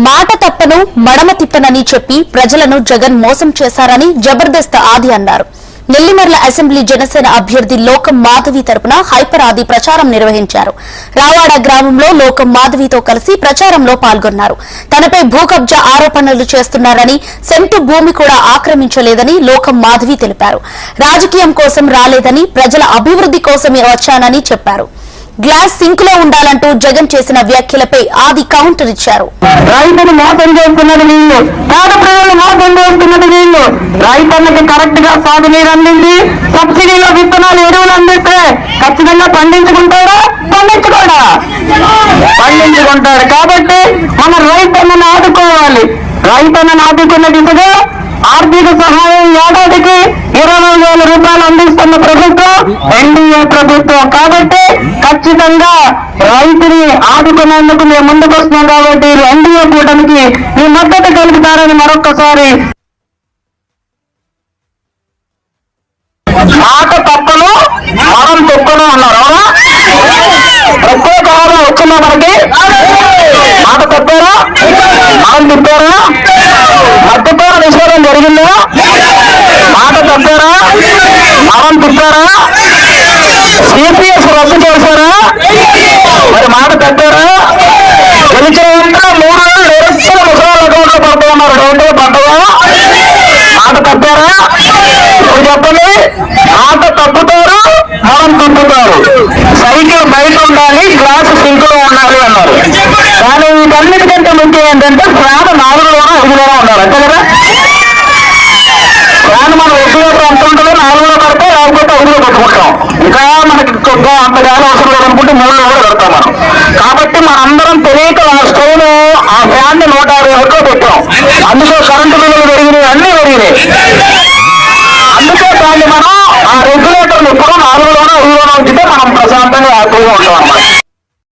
మాట తప్పను మడమ తిప్పనని చెప్పి ప్రజలను జగన్ మోసం చేశారని జబర్దస్త్ ఆది అన్నారు. నెల్లిమర్ల అసెంబ్లీ జనసేన అభ్యర్థి లోకం మాధవి తరపున హైపర్ ఆది ప్రచారం నిర్వహించారు. రావాడ గ్రామంలో లోకం మాధవితో కలిసి ప్రచారంలో పాల్గొన్నారు. తనపై భూకబ్జా ఆరోపణలు చేస్తున్నారని, సెంటు భూమి కూడా ఆక్రమించలేదని లోకం మాధవి తెలిపారు. రాజకీయం కోసం రాలేదని, ప్రజల అభివృద్ధి కోసమే వచ్చానని చెప్పారు. గ్లాస్ సింక్ లో ఉండాలంటూ జగన్ చేసిన వ్యాఖ్యలపై ఆది కౌంటర్ ఇచ్చారు. రైతులు మోసం చేస్తున్నది వీళ్ళు, పేద ప్రజలు మోసం చేస్తున్నది వీళ్ళు. రైతులకి కరెక్ట్ గా సాగునీరు అందించి సబ్సిడీలో విత్తనాలు ఎరువులు అందిస్తే ఖచ్చితంగా పండించుకుంటారా? పండించుకుంటారు. కాబట్టి మన రైతులను ఆదుకోవాలి. రైతులను ఆదుకున్న దిశగా ఆర్థిక సహాయం ఏడాదికి 20,000 రూపాయలు అందిస్తున్న ప్రభుత్వం ఎన్డీఏ ప్రభుత్వం. కాబట్టి ఖచ్చితంగా రైతుని ఆదుకునేందుకు మేము ముందుకు వస్తున్నాం. కాబట్టి ఎన్డీఏ కూటమికి మీ మద్దతు కలుగుతారని మరొక్కసారి. మాట తప్పను మనం తొక్కను అన్నారు. ప్రత్యేక హోదా వచ్చిందా మనకి? మాట తప్పారా? మనం తిప్పారా? మద్దతు నిషేధం జరిగిందా? మాట తప్పారా? మనం తిప్పారా? సిపిఎస్ రద్దు చేశారా? మరి మాట తప్పారా? గెలిచిన 3 నిరక్షణ ముసలాల అకౌంట్లో పడుతూ ఉన్నారు. రోడ్డు పడ్డదా? మాట తప్పారా? ఇప్పుడు చెప్పండి. మాట తప్పుతారు, మనం తిప్పుతారు. సైకిల్ బయట ఉండాలి, గ్లాసు సింక్ లో ఉండాలి అన్నారు. కానీ వీటన్నిటికంటే ముఖ్యం ఏంటంటే ఫ్యాన్ 4లోనో 5లోనో ఉండాలి. అంతే కదా? ఫ్యాన్ మనం రెగ్యులేటర్ ఎంత ఉంటుందో 4లో పడితే, లేకపోతే 5లో పెట్టుకుంటాం. ఇంకా మనకి అంత గాలి అవసరం లేదనుకుంటే 3లో కూడా పెడతాం మనం. కాబట్టి మనందరం తెలియక ఆ స్టవ్ ఆ ఫ్యాన్ ని 150 వరకు పెట్టాం. అందుకే కరెంటు బిల్లులు పెరిగినాయి, అన్ని పెరిగినాయి. అందుకే దాన్ని మనం ఆ రెగ్యులేటర్ ఎప్పుడో 4లోనో 5లోనో ఉంచితే మనం ప్రశాంతంగా హ్యాపీగా ఉంటాం అన్నమాట.